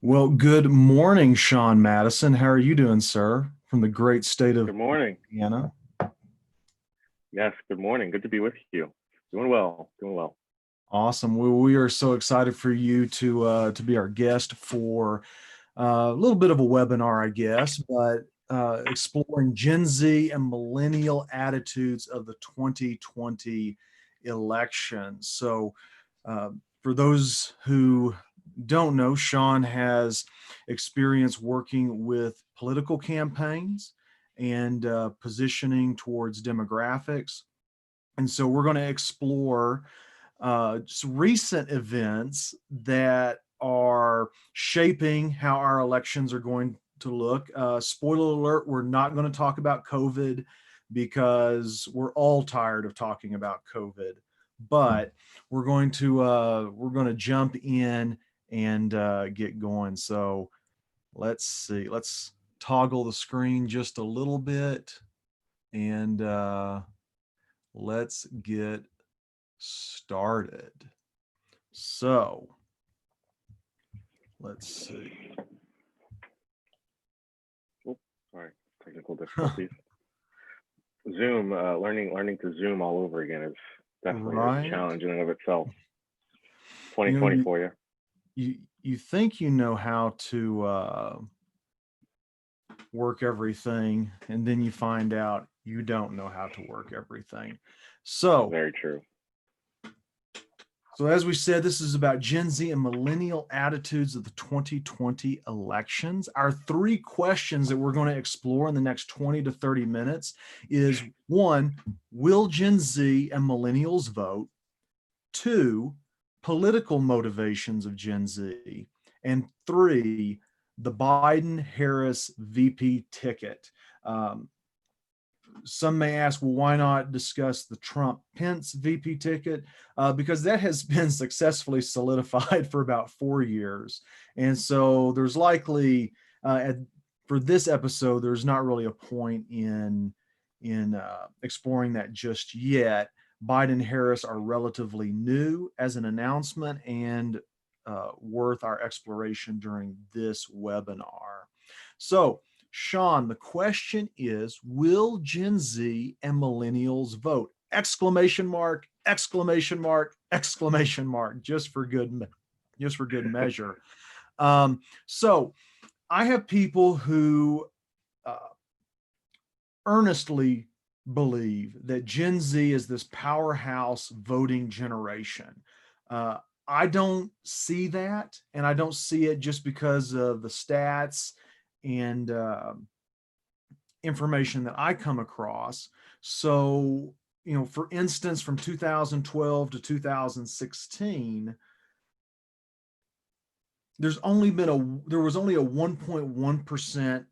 Well, good morning, Shawn Madison. How are you doing, sir? From the great state of Good morning. Indiana. Yes, good morning. Good to be with you. Doing well. Doing well. Awesome. We are so excited for you to be our guest for a little bit of a webinar, I guess, but exploring Gen Z and millennial attitudes of the 2020 election. So, uh, for those who don't know, Shawn has experience working with political campaigns and positioning towards demographics. And so we're going to explore just recent events that are shaping how our elections are going to look. Spoiler alert, we're not going to talk about COVID because we're all tired of talking about COVID. But we're going to jump in and get going. So let's see. Let's toggle the screen just a little bit and let's get started. So let's see. Oh, sorry, technical difficulties. Zoom, learning to Zoom all over again is definitely a Right. challenge in and of itself. You know, 2020 you, for you. you think you know how to work everything, and then you find out you don't know how to work everything. So Very true. So, as we said, this is about Gen Z and millennial attitudes of the 2020 elections. Our three questions that we're going to explore in the next 20 to 30 minutes is one, will Gen Z and millennials vote? Two, political motivations of Gen Z. And three, the Biden Harris VP ticket. Um, some may ask, well, why not discuss the Trump Pence VP ticket? Because that has been successfully solidified for about 4 years. And so there's likely, for this episode, there's not really a point in exploring that just yet. Biden Harris are relatively new as an announcement and worth our exploration during this webinar. So, Shawn, the question is, will Gen Z and millennials vote? Exclamation mark, exclamation mark, exclamation mark, just for good measure. So I have people who uh, earnestly believe that Gen Z is this powerhouse voting generation. Uh, I don't see that, and I don't see it just because of the stats and information that I come across. So, for instance, from 2012 to 2016, there was only a 1.1%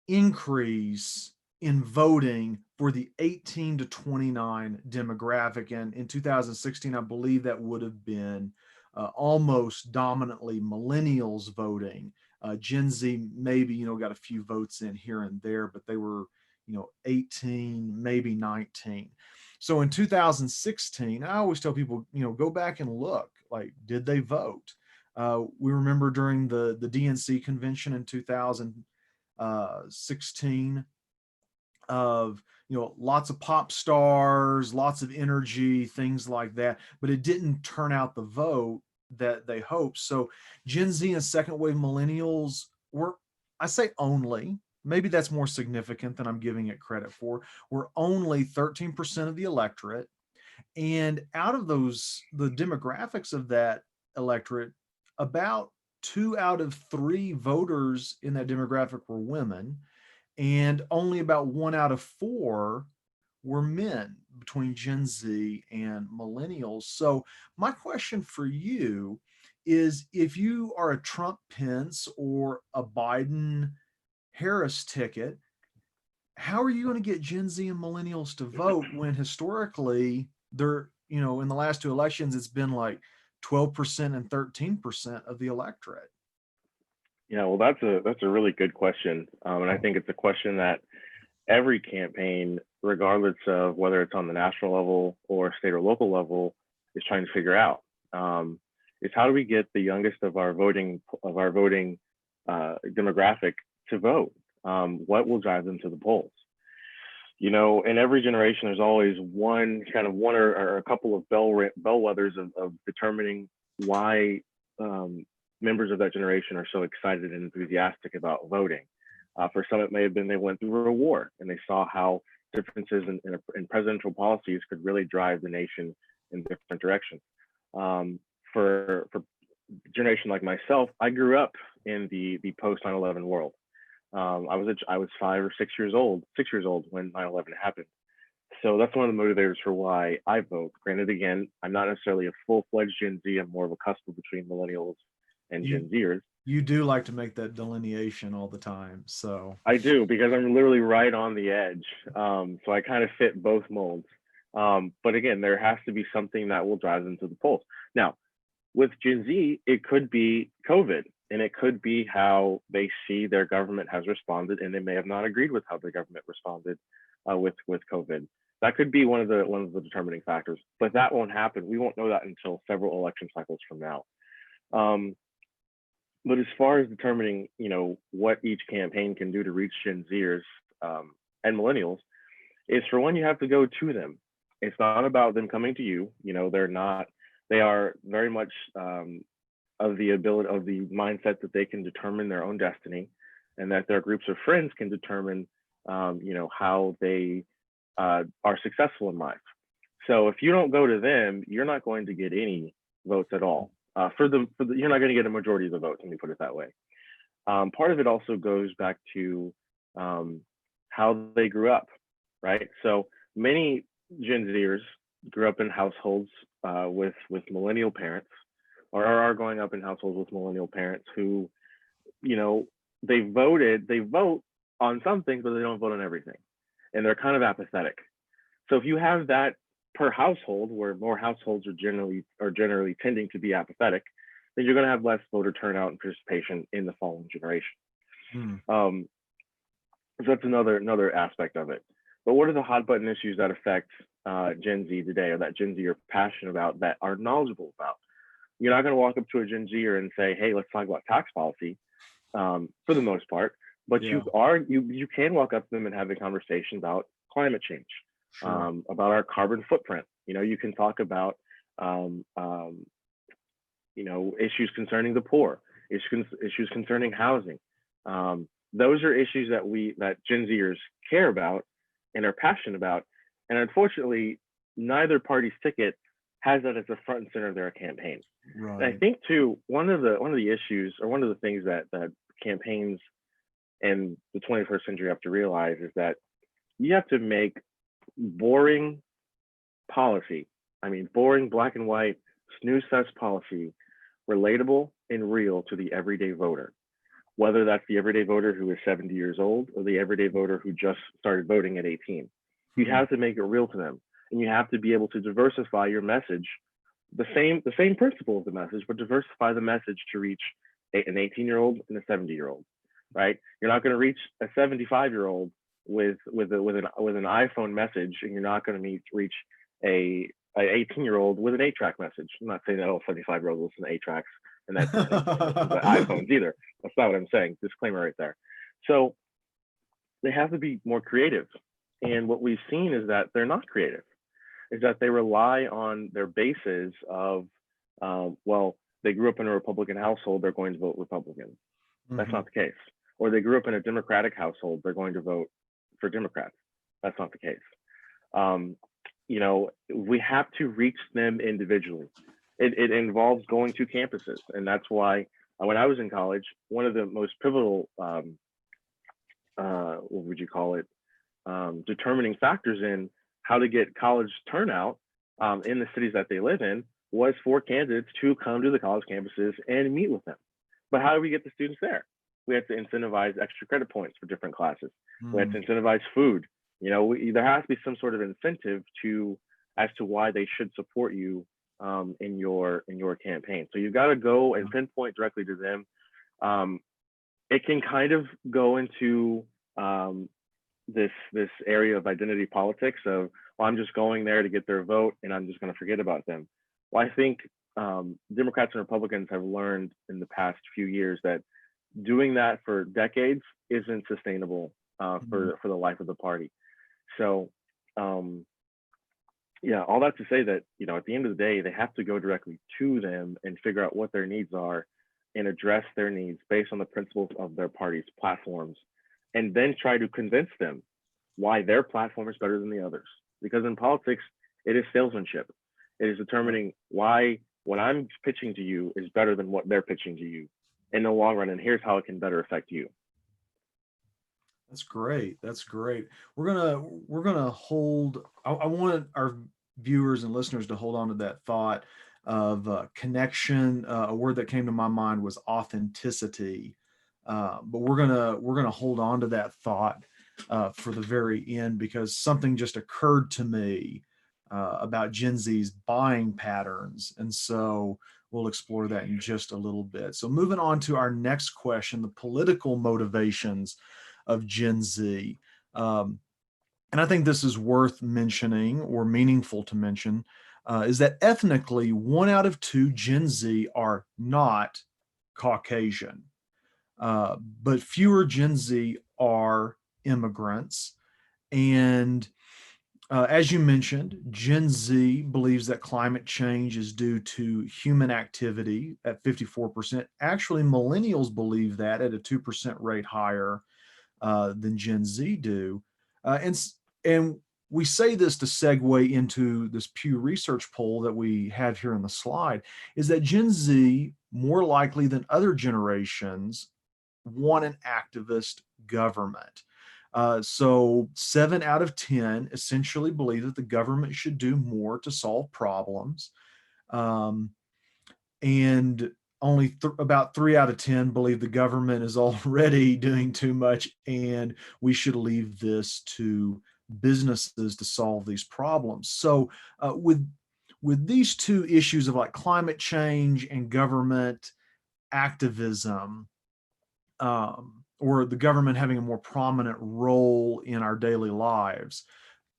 increase in voting for the 18 to 29 demographic. And in 2016, I believe that would have been almost dominantly millennials voting. Gen Z maybe, got a few votes in here and there, but they were, 18, maybe 19. So in 2016, I always tell people, go back and look, like, did they vote? We remember during the DNC convention in 2016 of lots of pop stars, lots of energy, things like that, but it didn't turn out the vote that they hoped. So Gen Z and second wave millennials were, I say only, maybe that's more significant than I'm giving it credit for, were only 13% of the electorate. And out of the demographics of that electorate, about 2 out of 3 voters in that demographic were women, and only about 1 out of 4 were men between Gen Z and millennials. So, my question for you is, if you are a Trump Pence or a Biden Harris ticket, how are you going to get Gen Z and millennials to vote when historically they're, in the last 2 elections, it's been like 12% and 13% of the electorate? Yeah, well, that's a really good question, and I think it's a question that every campaign, regardless of whether it's on the national level or state or local level, is trying to figure out. Um, is how do we get the youngest of our voting demographic to vote? What will drive them to the polls? You know, in every generation, there's always one or a couple of bellwethers of determining why members of that generation are so excited and enthusiastic about voting. For some, it may have been they went through a war and they saw how differences in presidential policies could really drive the nation in different directions. For generation like myself, I grew up in the post 9/11 world. I was 5 or 6 years old when 9/11 happened. So that's one of the motivators for why I vote. Granted, again, I'm not necessarily a full-fledged Gen Z. I'm more of a cusp between millennials and Gen Zers. You do like to make that delineation all the time. So I do, because I'm literally right on the edge. So I kind of fit both molds. But again, there has to be something that will drive them to the polls. Now, with Gen Z, it could be COVID, and it could be how they see their government has responded, and they may have not agreed with how the government responded with COVID. That could be one of the determining factors, but that won't happen. We won't know that until several election cycles from now. But as far as determining, you know, what each campaign can do to reach Gen Zers and millennials, is for one, you have to go to them. It's not about them coming to you. You know, they are very much of the mindset that they can determine their own destiny, and that their groups of friends can determine, you know, how they are successful in life. So if you don't go to them, you're not going to get any votes at all. You're not going to get a majority of the votes. Let me put it that way. Part of it also goes back to how they grew up, right? So many Gen Zers grew up in households with millennial parents, or are growing up in households with millennial parents who, you know, they vote on some things, but they don't vote on everything, and they're kind of apathetic. So if you have that per household, where more households are generally tending to be apathetic, then you're going to have less voter turnout and participation in the following generation. So that's another aspect of it. But what are the hot button issues that affect Gen Z today, or that Gen Z are passionate about, that are knowledgeable about? You're not going to walk up to a Gen Zer and say, "Hey, let's talk about tax policy," for the most part. But you can walk up to them and have a conversation about climate change. Sure. About our carbon footprint. You know, you can talk about, you know, issues concerning the poor, issues concerning housing. Those are issues that Gen Zers care about and are passionate about. And unfortunately, neither party's ticket has that as a front and center of their campaign. Right. And I think too, one of the issues, or one of the things that campaigns in the 21st century have to realize, is that you have to make boring policy, boring black and white snooze fest policy, relatable and real to the everyday voter, whether that's the everyday voter who is 70 years old or the everyday voter who just started voting at 18. You have to make it real to them, and you have to be able to diversify your message, the same principle of the message, but diversify the message to reach an 18-year-old and a 70-year-old, right? You're not going to reach a 75-year-old with an iPhone message, and you're not going to reach a 18-year-old with an 8-track message. I'm not saying that all 75-year-olds listen to 8-tracks and that's the iPhones either. That's not what I'm saying. Disclaimer right there. So they have to be more creative. And what we've seen is that they're not creative, is that they rely on their bases of, well, they grew up in a Republican household, they're going to vote Republican. That's not the case. Or they grew up in a Democratic household, they're going to vote for Democrats. That's not the case. You know, we have to reach them individually. It involves going to campuses. And that's why when I was in college, one of the most pivotal, what would you call it, determining factors in how to get college turnout in the cities that they live in was for candidates to come to the college campuses and meet with them. But how do we get the students there? We have to incentivize extra credit points for different classes. We have to incentivize food. You know, there has to be some sort of incentive as to why they should support you in your campaign. So you've got to go and pinpoint directly to them. It can kind of go into this area of identity politics of, well, I'm just going there to get their vote and I'm just going to forget about them. Well, I think Democrats and Republicans have learned in the past few years that doing that for decades isn't sustainable for the life of the party. So, yeah, all that to say that, at the end of the day, they have to go directly to them and figure out what their needs are and address their needs based on the principles of their party's platforms, and then try to convince them why their platform is better than the others. Because in politics, it is salesmanship. It is determining why what I'm pitching to you is better than what they're pitching to you in the long run, and here's how it can better affect you. That's great. That's great. We're gonna hold. I want our viewers and listeners to hold on to that thought of connection. A word that came to my mind was authenticity. But we're gonna hold on to that thought for the very end, because something just occurred to me about Gen Z's buying patterns, and so we'll explore that in just a little bit. So moving on to our next question: the political motivations of Gen Z. And I think this is worth mentioning, or meaningful to mention, is that ethnically, 1 out of 2 Gen Z are not Caucasian. But fewer Gen Z are immigrants. And as you mentioned, Gen Z believes that climate change is due to human activity at 54%. Actually, millennials believe that at a 2% rate higher than Gen Z do. And we say this to segue into this Pew Research poll that we have here on the slide, is that Gen Z, more likely than other generations, want an activist government. So 7 out of 10 essentially believe that the government should do more to solve problems. Um, and only about 3 out of 10 believe the government is already doing too much and we should leave this to businesses to solve these problems. So with these two issues of like climate change and government activism, or the government having a more prominent role in our daily lives,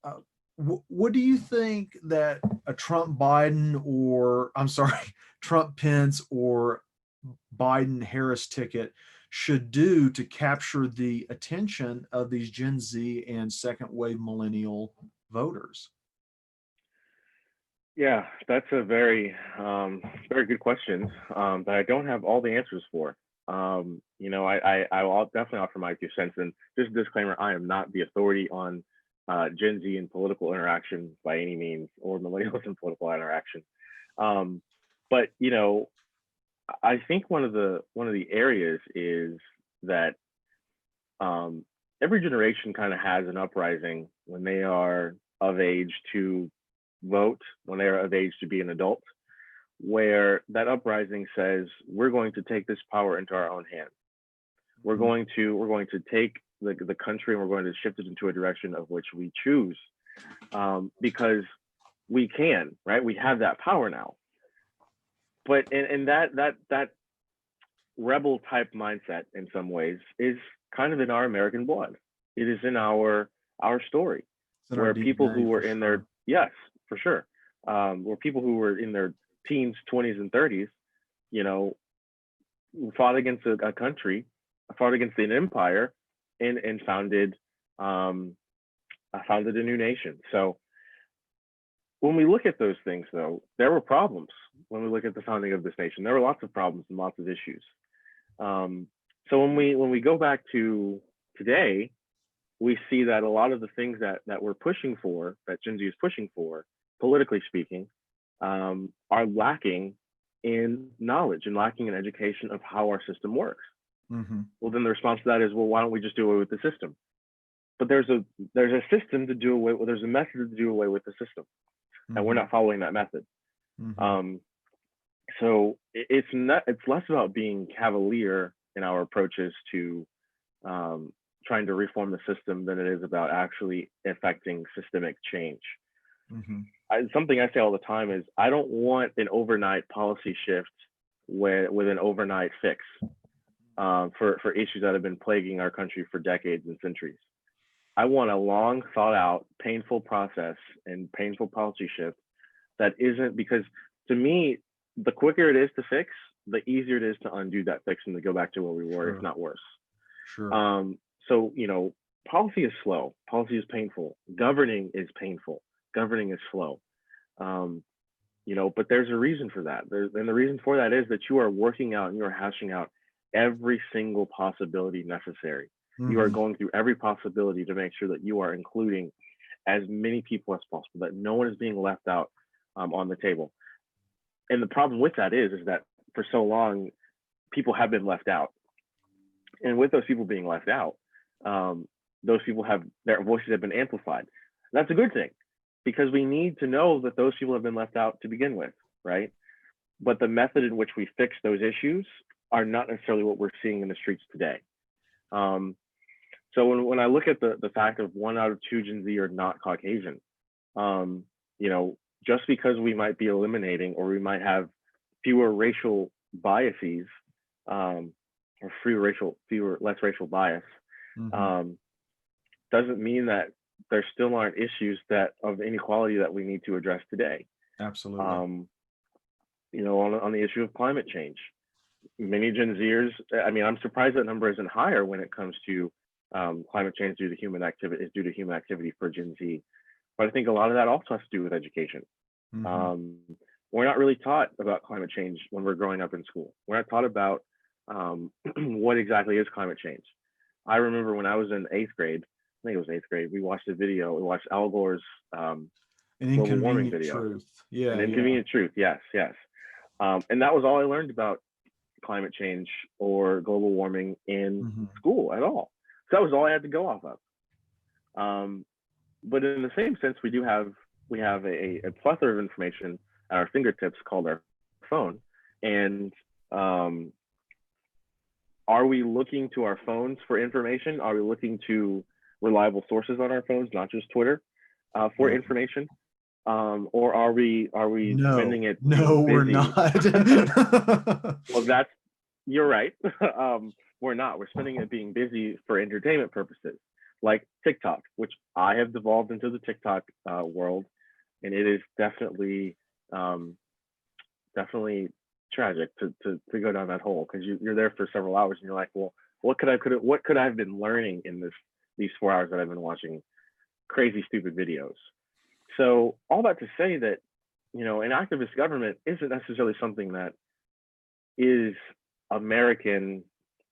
uh, what do you think that a Trump Biden, or I'm sorry, Trump Pence or Biden Harris ticket should do to capture the attention of these Gen Z and second wave millennial voters? Yeah, that's a very good question that I don't have all the answers for. I will definitely offer my 2 cents. And just a disclaimer: I am not the authority on Gen Z and political interaction by any means, or millennials and political interaction. Um, but I think one of the areas is that um, every generation kind of has an uprising when they are of age to vote, when they are of age to be an adult, where that uprising says we're going to take this power into our own hands. We're going to take the country and we're going to shift it into a direction of which we choose, because we can, right? We have that power now. But and that rebel type mindset in some ways is kind of in our American blood. It is in our story, It's in our where people DNA who were for in sure. their, yes, for sure, where people who were in their teens, 20s, and 30s, you know, fought against a country, fought against an empire, and founded a new nation. So when we look at those things, though, there were problems. When we look at the founding of this nation, there were lots of problems and lots of issues. So when we go back to today, we see that a lot of the things that we're pushing for, that Gen Z is pushing for, politically speaking, are lacking in knowledge and lacking in education of how our system works. Mm-hmm. Well, then the response to that is, well, why don't we just do away with the system? But there's a system to do away with. There's a method to do away with the system, and we're not following that method. Mm-hmm. It's not. It's less about being cavalier in our approaches to trying to reform the system than it is about actually affecting systemic change. Mm-hmm. Something I say all the time is I don't want an overnight policy shift with an overnight fix for issues that have been plaguing our country for decades and centuries. I want a long thought out, painful process and painful policy shift that isn't, because to me, the quicker it is to fix, the easier it is to undo that fix and to go back to where we were, if Sure. not worse. Sure. So, policy is slow. Policy is painful. Governing is painful. Governing is slow. But there's a reason for that. And the reason for that is that you are working out and you are hashing out every single possibility necessary. You are Mhm. going through every possibility to make sure that you are including as many people as possible, that no one is being left out on the table. And the problem with that is that for so long, people have been left out. And with those people being left out, those people have their voices have been amplified. That's a good thing because we need to know that those people have been left out to begin with, right? But the method in which we fix those issues are not necessarily what we're seeing in the streets today. So when I look at the fact of 1 out of 2 Gen Z are not Caucasian, just because we might be eliminating or we might have fewer racial biases, or less racial bias, Mhm. doesn't mean that there still aren't issues of inequality that we need to address today. Absolutely. On the issue of climate change, many Gen Zers, I'm surprised that number isn't higher when it comes to climate change due to human activity for Gen Z. But I think a lot of that also has to do with education. Mhm. We're not really taught about climate change when we're growing up in school. We're not taught about what exactly is climate change. I remember when I was in 8th grade, I think it was 8th grade, we watched we watched Al Gore's An global warming inconvenient video. truth. An Yeah, yeah. inconvenient truth, yes, yes. And that was all I learned about climate change or global warming in Mhm. school at all. So that was all I had to go off of. But in the same sense, we have a plethora of information at our fingertips called our phone. And are we looking to our phones for information? Are we looking to reliable sources on our phones, not just Twitter, for No. information? Or are we No. spending it No, being we're busy? not. Well, you're right. We're not. We're spending it being busy for entertainment purposes, like TikTok, which I have devolved into the TikTok world, and it is um, definitely tragic to go down that hole because you're there for several hours and you're like, well, what could I have been learning in these 4 hours that I've been watching crazy stupid videos? So all that to say that an activist government isn't necessarily something that is American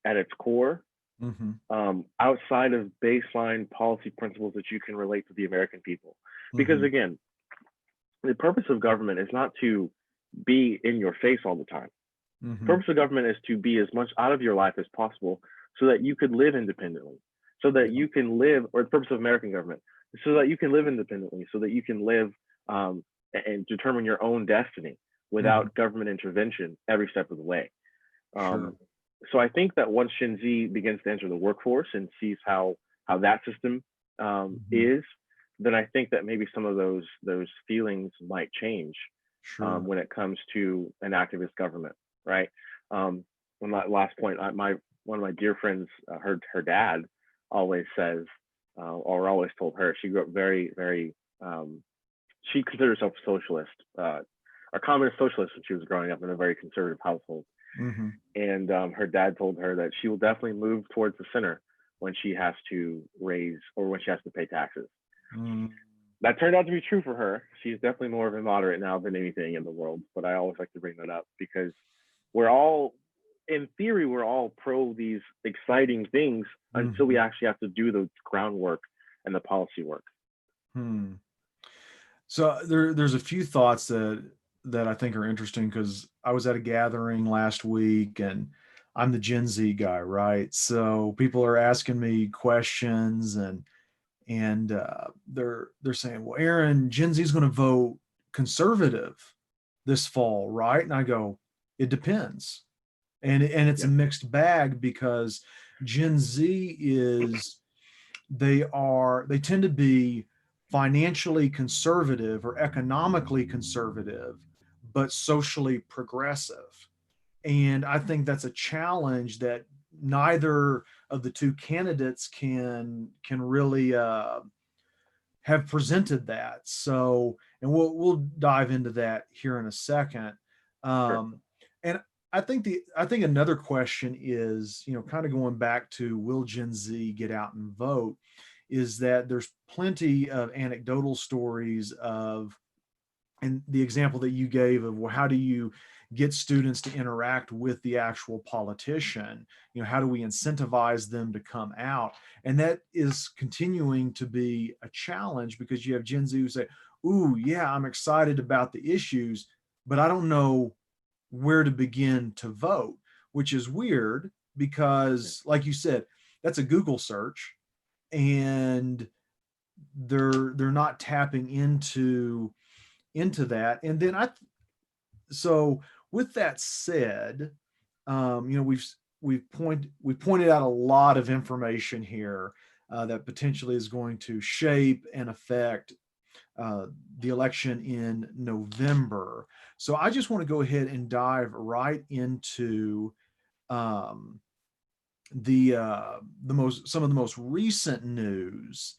at its core, Mhm. outside of baseline policy principles that you can relate to the American people. Because Mhm. again, the purpose of government is not to be in your face all the time. The Mhm. purpose of government is to be as much out of your life as possible so that you could live independently, so that Yeah. you can live, or the purpose of American government, so that you can live independently, so that you can live and determine your own destiny Mhm. without government intervention every step of the way. Sure. Um, so I think that once Gen Z begins to enter the workforce and sees how that system Mhm. is, then I think that maybe some of those feelings might change Sure. when it comes to an activist government, right? On that last point, one of my dear friends, her dad always says, or always told her, she grew up very very. She considered herself a socialist, a communist socialist when she was growing up in a very conservative household. Mhm. And her dad told her that she will definitely move towards the center when she has to raise or when she has to pay taxes. Mm. That turned out to be true for her. She's definitely more of a moderate now than anything in the world. But I always like to bring that up because we're all, in theory, we're all pro these exciting things until we Mhm. actually have to do the groundwork and the policy work. Hmm. So there's a few thoughts that I think are interesting because I was at a gathering last week and I'm the Gen Z guy, right? So people are asking me questions and they're saying, "Well, Aaron, Gen Z is going to vote conservative this fall, right?" And I go, "It depends." And it's a Yeah. mixed bag because Gen Z is they tend to be financially conservative or economically conservative, but socially progressive. And I think that's a challenge that neither of the two candidates can really have presented that. So, and we'll dive into that here in a second. Sure. And I think another question is, kind of going back to will Gen Z get out and vote, is that there's plenty of anecdotal stories of, and the example that you gave of, well, how do you get students to interact with the actual politician? How do we incentivize them to come out? And that is continuing to be a challenge, because you have Gen Z who say, ooh, yeah, I'm excited about the issues, but I don't know where to begin to vote, which is weird because, like you said, that's a Google search, and they're not tapping into that. And then so with that said, we've pointed out a lot of information here that potentially is going to shape and affect uh, the election in November. So I just want to go ahead and dive right into um, some of the most recent news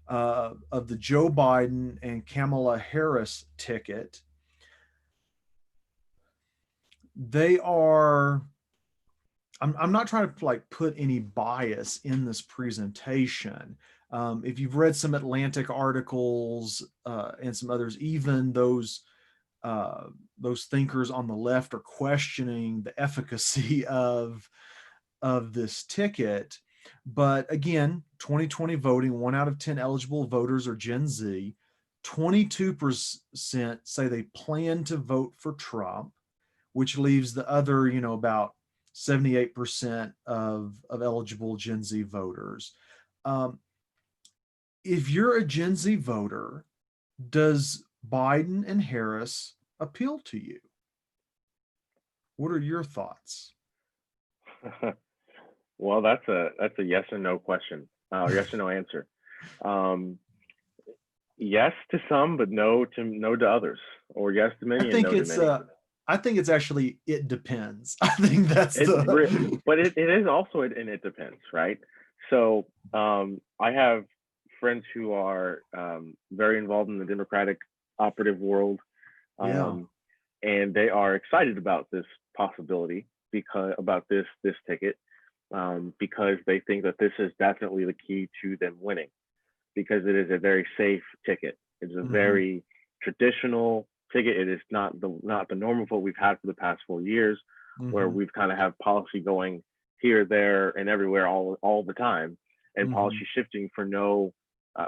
of the Joe Biden and Kamala Harris ticket. They are. I'm not trying to like put any bias in this presentation. If you've read some Atlantic articles and some others, even those thinkers on the left are questioning the efficacy of this ticket. But again, 2020 voting, 1 out of 10 eligible voters are Gen Z. 22% say they plan to vote for Trump, which leaves the other, about 78% of eligible Gen Z voters. Um, if you're a Gen Z voter, does Biden and Harris appeal to you? What are your thoughts? Well, that's a yes or no question, yes or no answer. Um, yes to some, but no to others, or yes to I many and think no to it's many. I think it's actually it depends. I think that's But it is also and it depends, right? So I have friends who are very involved in the Democratic operative world, yeah. um, and they are excited about this possibility, because about this ticket, because they think that this is definitely the key to them winning, because it is a very safe ticket. It's a Hmm. very traditional ticket. It is not the normal vote we've had for the past 4 years, where Hmm. we've kind of have policy going here, there, and everywhere all the time, and Hmm. policy shifting for no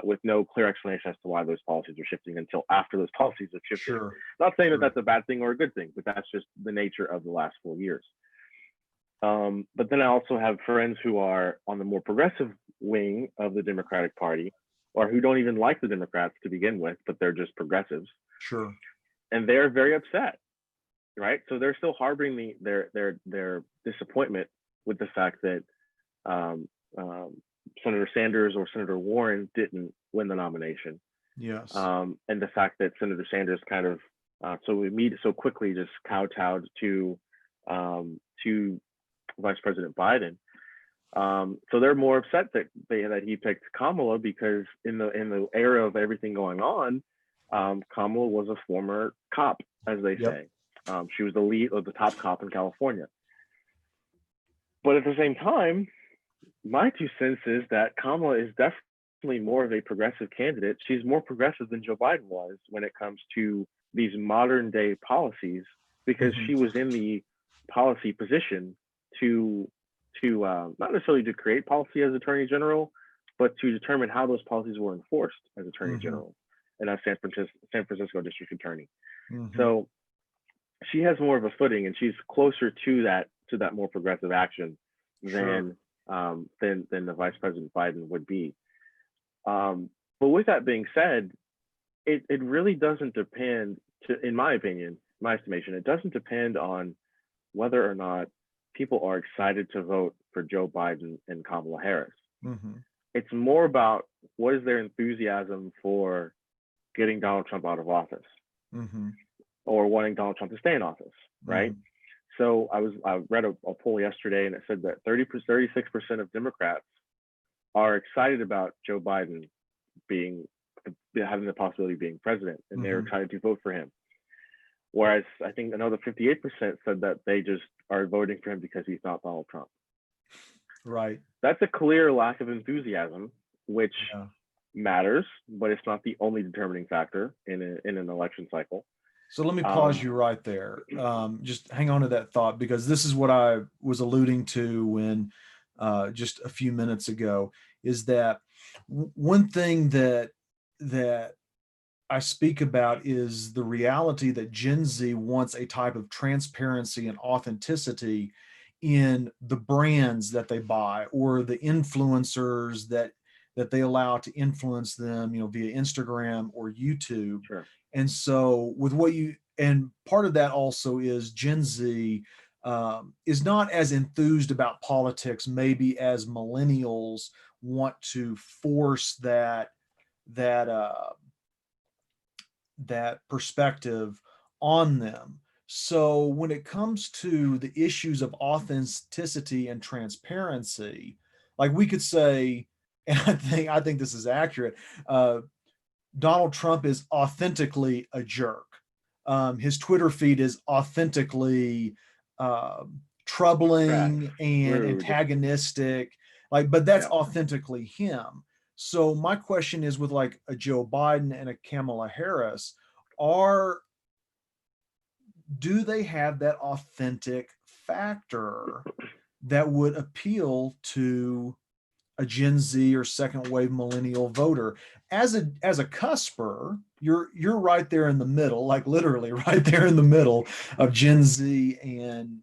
with no clear explanation as to why those policies are shifting until after those policies have shifted. Sure. Not saying that Sure. that's a bad thing or a good thing, but that's just the nature of the last 4 years. But then I also have friends who are on the more progressive wing of the Democratic Party, or who don't even like the Democrats to begin with, but they're just progressives, Sure. and they're very upset, right? So they're still harboring their disappointment with the fact that um, um, Senator Sanders or Senator Warren didn't win the nomination, Yes. and the fact that Senator Sanders kind of so quickly just kowtowed to Vice President Biden. So they're more upset that he picked Kamala, because in the era of everything going on, Kamala was a former cop, as they Yep. say. She was the lead or the top cop in California. But at the same time, my 2 cents is that Kamala is definitely more of a progressive candidate. She's more progressive than Joe Biden was when it comes to these modern day policies, because Hmm. she was in the policy position to not necessarily to create policy as Attorney General, but to determine how those policies were enforced as Attorney Hmm. General and as San Francisco District Attorney. Hmm. So she has more of a footing, and she's closer to that more progressive action Sure. than the Vice President Biden would be. But with that being said, it really doesn't depend, in my opinion, my estimation, it doesn't depend on whether or not people are excited to vote for Joe Biden and Kamala Harris. Hmm. It's more about what is their enthusiasm for getting Donald Trump out of office, Hmm. or wanting Donald Trump to stay in office, right? Hmm. So I read a poll yesterday, and it said that 36% of Democrats are excited about Joe Biden being having the possibility of being president, and they're Hmm. excited to vote for him. Whereas I think another 58% said that they just are voting for him because he's not Donald Trump. Right. That's a clear lack of enthusiasm, which Yeah. matters, but it's not the only determining factor in an election cycle. So let me pause you right there. Just hang on to that thought, because this is what I was alluding to when just a few minutes ago, is that one thing that I speak about is the reality that Gen Z wants a type of transparency and authenticity in the brands that they buy, or the influencers that they allow to influence them, via Instagram or YouTube. Sure. And so and part of that also is Gen Z is not as enthused about politics maybe as millennials want to force that that perspective on them. So when it comes to the issues of authenticity and transparency, like we could say, and I think this is accurate, Donald Trump is authentically a jerk. His Twitter feed is authentically troubling Trash, and rude. antagonistic, but that's Yeah. authentically him. So my question is, with like a Joe Biden and a Kamala Harris, do they have that authentic factor that would appeal to a Gen Z or second wave millennial voter? As a cusper, you're right there in the middle, like literally right there in the middle of Gen Z and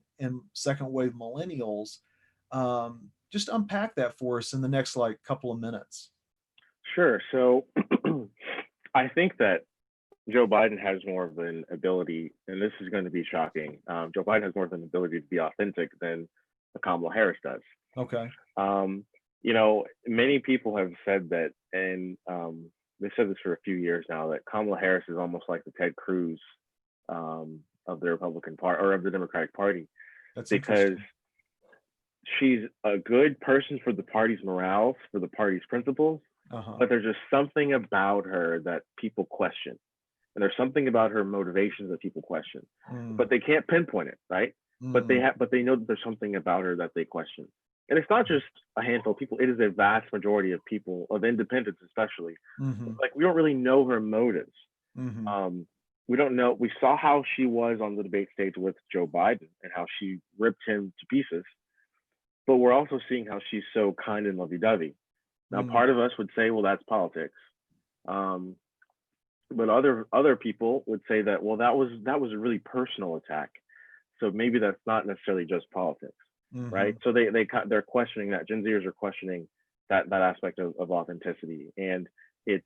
second wave millennials. Just unpack that for us in the next like couple of minutes. Sure. So I think that Joe Biden has more of an ability, and this is going to be shocking. Joe Biden has more of an ability to be authentic than Kamala Harris does. Okay. Many people have said that, and they've said this for a few years now, that Kamala Harris is almost like the Ted Cruz of the Republican Party or of the Democratic Party, That's because she's a good person for the party's morale, for the party's principles, but there's just something about her that people question. And there's something about her motivations that people question, but they can't pinpoint it, right? But they know that there's something about her that they question. And it's not just a handful of people; it is a vast majority of people, of independents especially. Like, we don't really know her motives. We don't know. We saw how she was on the debate stage with Joe Biden and how she ripped him to pieces. But we're also seeing how she's so kind and lovey-dovey. Now, part of us would say, well, that's politics. But other people would say that, well, that was a really personal attack. So maybe that's not necessarily just politics, right? So they're questioning that. Gen Zers are questioning that aspect of authenticity, and it's,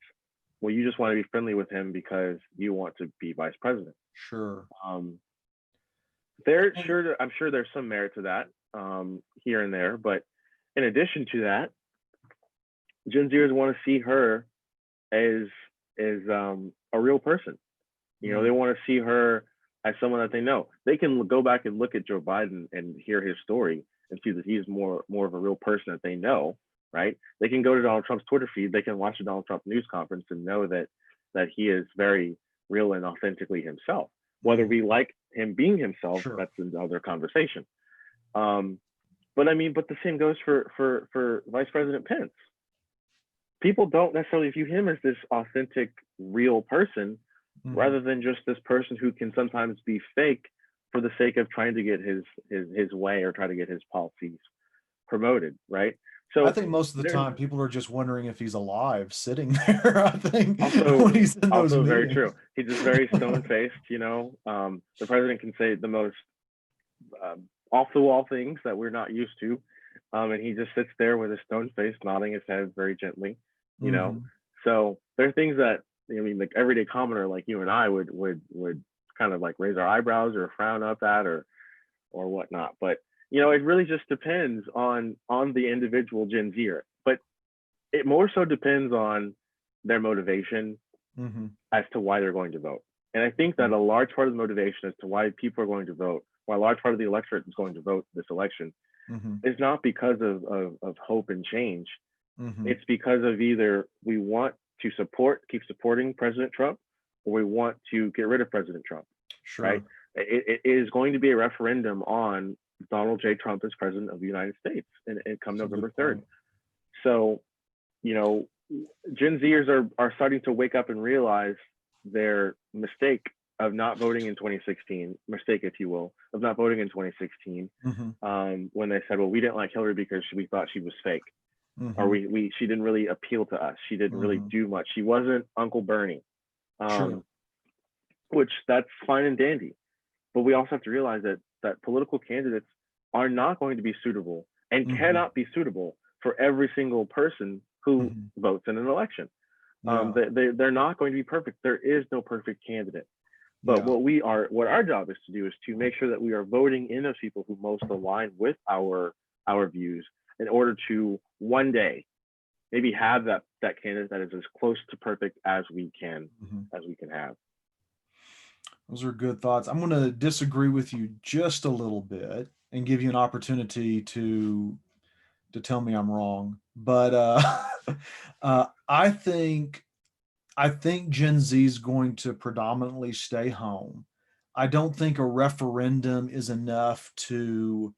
well, you just want to be friendly with him because you want to be vice president. Sure. I'm sure there's some merit to that here and there, but in addition to that, Gen Zers want to see her as a real person. They want to see her as someone that they know. They can go back and look at Joe Biden and hear his story and see that he's more of a real person that they know, right? They can go to Donald Trump's Twitter feed. They can watch the Donald Trump news conference and know that he is very real and authentically himself. Whether we like him being himself, Sure, that's another conversation. But the same goes for Vice President Pence. People don't necessarily view him as this authentic, real person, rather than just this person who can sometimes be fake for the sake of trying to get his way or try to get his policies promoted, right? So I think most of the time people are just wondering if he's alive sitting there. I think also, when he's in those very meetings. true. He's just very stone-faced. The president can say the most off-the-wall things that we're not used to, and he just sits there with his stone face, nodding his head very gently. So there are things that, like everyday commoner like you and I would kind of like raise our eyebrows or frown up at or whatnot. But it really just depends on the individual Gen Zer. But it more so depends on their motivation as to why they're going to vote. And I think that a large part of the motivation as to why people are going to vote, why a large part of the electorate is going to vote this election, is not because of hope and change. It's because of either we want to keep supporting President Trump, or we want to get rid of President Trump. Sure. It is going to be a referendum on Donald J. Trump as president of the United States, and come That's a good November 3rd. point. So, you know, Gen Zers are starting to wake up and realize their mistake of not voting in 2016, mistake, if you will, of not voting in 2016, when they said, well, we didn't like Hillary because we thought she was fake, or she didn't really appeal to us. She didn't really do much. She wasn't Uncle Bernie, Sure. which that's fine and dandy. But we also have to realize that political candidates are not going to be suitable and cannot be suitable for every single person who votes in an election. They're not going to be perfect. There is no perfect candidate. But what our job is to do is to make sure that we are voting in those people who most align with our views, in order to one day maybe have that candidate that is as close to perfect as we can have. Those are good thoughts. I'm going to disagree with you just a little bit and give you an opportunity to tell me I'm wrong. But I think Gen Z is going to predominantly stay home. I don't think a referendum is enough to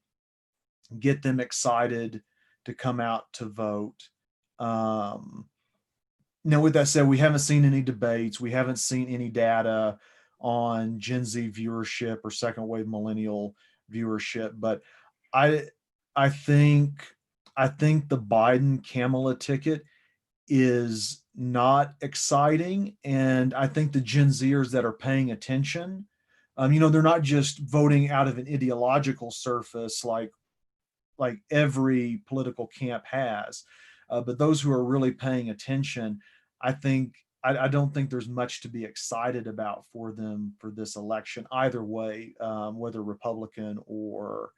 get them excited to come out to vote. Now, with that said, we haven't seen any debates. We haven't seen any data on Gen Z viewership or second wave millennial viewership. But I I think the Biden Kamala ticket is not exciting, and I think the Gen Zers that are paying attention, they're not just voting out of an ideological surface like every political camp has, but those who are really paying attention, I don't think there's much to be excited about for them for this election either way, whether Republican or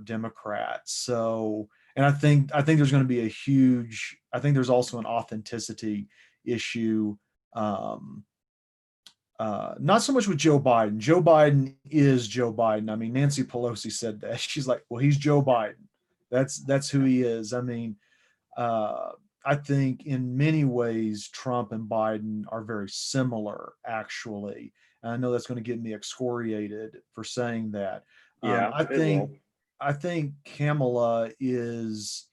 Democrat. So, and I think there's going to be I think there's also an authenticity issue. Not so much with Joe Biden. Joe Biden is Joe Biden. I mean, Nancy Pelosi said that. She's like, well, he's Joe Biden. That's who he is. I mean, I think in many ways, Trump and Biden are very similar, actually. And I know that's going to get me excoriated for saying that. I think Kamala is,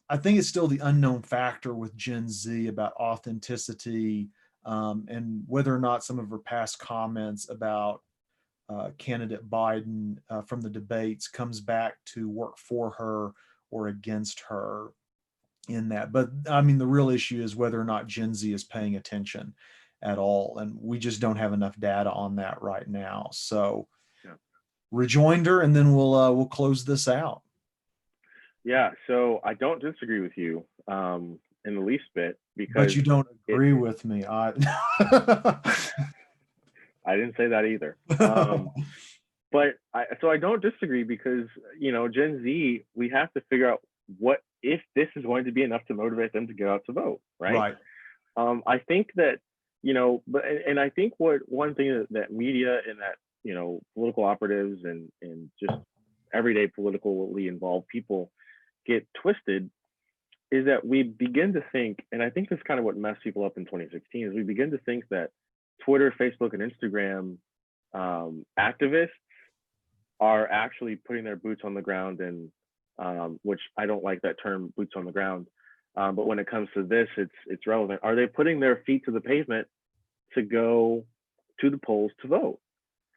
I think it's still the unknown factor with Gen Z about authenticity, and whether or not some of her past comments about candidate Biden from the debates comes back to work for her or against her in that. But I mean, the real issue is whether or not Gen Z is paying attention at all. And we just don't have enough data on that right now. So rejoinder, and then we'll close this out. Yeah, so I don't disagree with you in the least bit, because but you don't agree with me. I didn't say that either. But I don't disagree, because Gen Z, we have to figure out what if this is going to be enough to motivate them to get out to vote, right? I think that and I think one thing that media and that political operatives and just everyday politically involved people get twisted is that we begin to think, and I think that's kind of what messed people up in 2016, is we begin to think that Twitter, Facebook, and Instagram activists are actually putting their boots on the ground, and which I don't like that term, boots on the ground. But when it comes to this, it's relevant. Are they putting their feet to the pavement to go to the polls to vote?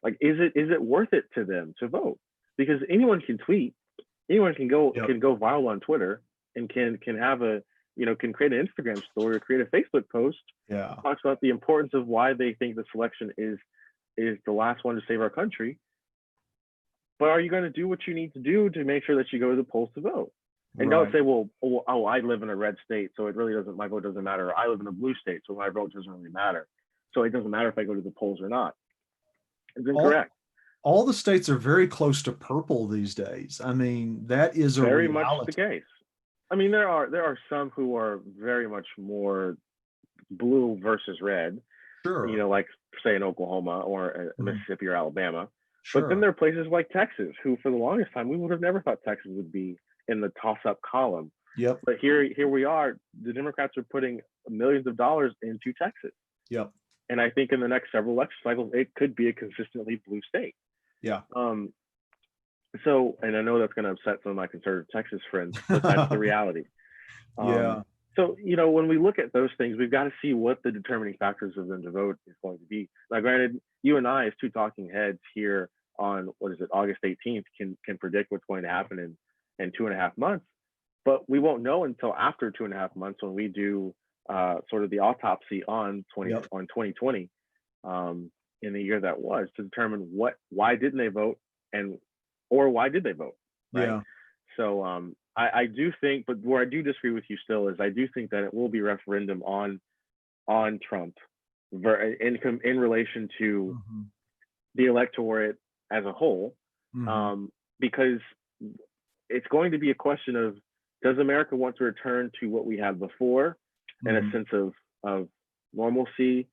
Like, is it worth it to them to vote? Because anyone can tweet, anyone can go viral on Twitter, and can have can create an Instagram story or create a Facebook post. Talks about the importance of why they think this election is the last one to save our country. But are you going to do what you need to do to make sure that you go to the polls to vote? And don't say, well, I live in a red state, so it really doesn't, my vote doesn't matter. Or I live in a blue state, so my vote doesn't really matter. So it doesn't matter if I go to the polls or not. It's incorrect. All the states are very close to purple these days. I mean, that is very much the case. I mean, there are some who are very much more blue versus red. Sure. Like say in Oklahoma or Mississippi or Alabama. Sure. But then there are places like Texas, who for the longest time we would have never thought Texas would be in the toss-up column. Yep. But here we are. The Democrats are putting millions of dollars into Texas. Yep. And I think in the next several election cycles, it could be a consistently blue state. Yeah. So, and I know that's going to upset some of my conservative Texas friends, but that's the reality. Yeah. So, when we look at those things, we've got to see what the determining factors of them to vote is going to be. Now, granted, you and I, as two talking heads here on August 18th, can predict what's going to happen in 2.5 months, but we won't know until after 2.5 months when we do sort of the autopsy on 2020 in the year that was, to determine why didn't they vote, or why did they vote, right? Yeah. So I do think, but where I do disagree with you still is I do think that it will be a referendum on Trump in relation to the electorate as a whole, because it's going to be a question of, does America want to return to what we had before, in a sense of normalcy,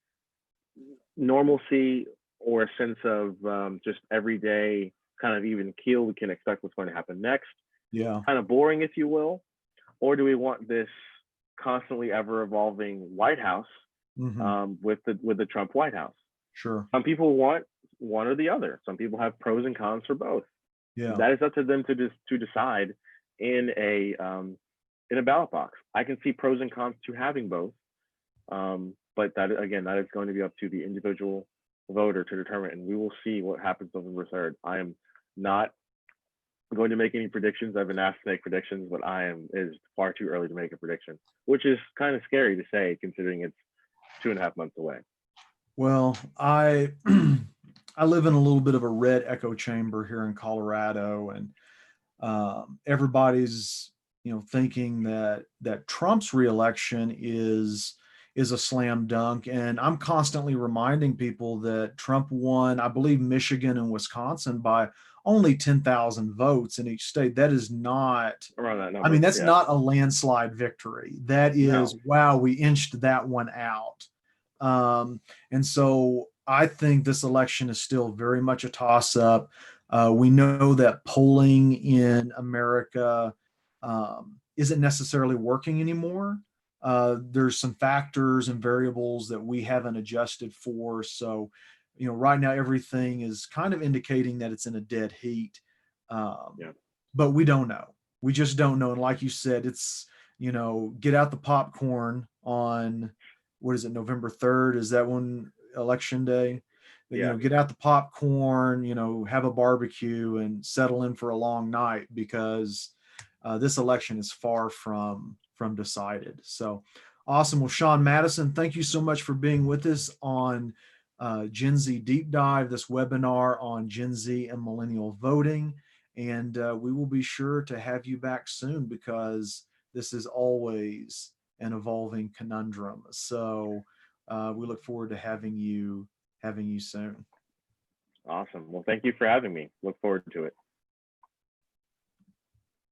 or a sense of just everyday kind of even keel, we can expect what's going to happen next. Yeah. Kind of boring, if you will. Or do we want this constantly ever evolving White House with the Trump White House? Sure. Some people want one or the other. Some people have pros and cons for both. Yeah. That is up to them to decide in a ballot box. I can see pros and cons to having both, but that is going to be up to the individual voter to determine, and we will see what happens November 3rd. I am not going to make any predictions. I've been asked to make predictions, but it's far too early to make a prediction, which is kind of scary to say considering it's 2.5 months away. Well, I I live in a little bit of a red echo chamber here in Colorado, and everybody's thinking that Trump's reelection is a slam dunk, and I'm constantly reminding people that Trump won, I believe, Michigan and Wisconsin by only 10,000 votes in each state. That is not around that number. I mean, that's not a landslide victory. That is, wow, we inched that one out. And so I think this election is still very much a toss up. We know that polling in America isn't necessarily working anymore. There's some factors and variables that we haven't adjusted for. So, right now everything is kind of indicating that it's in a dead heat. But we don't know. We just don't know. And like you said, it's, get out the popcorn on, what is it, November 3rd? Is that when election day? Get out the popcorn, have a barbecue and settle in for a long night, because this election is far from decided. So awesome. Well, Shawn Madison, thank you so much for being with us on Gen Z Deep Dive, this webinar on Gen Z and millennial voting. And we will be sure to have you back soon, because this is always an evolving conundrum. So we look forward to having you soon. Awesome. Well, thank you for having me. Look forward to it.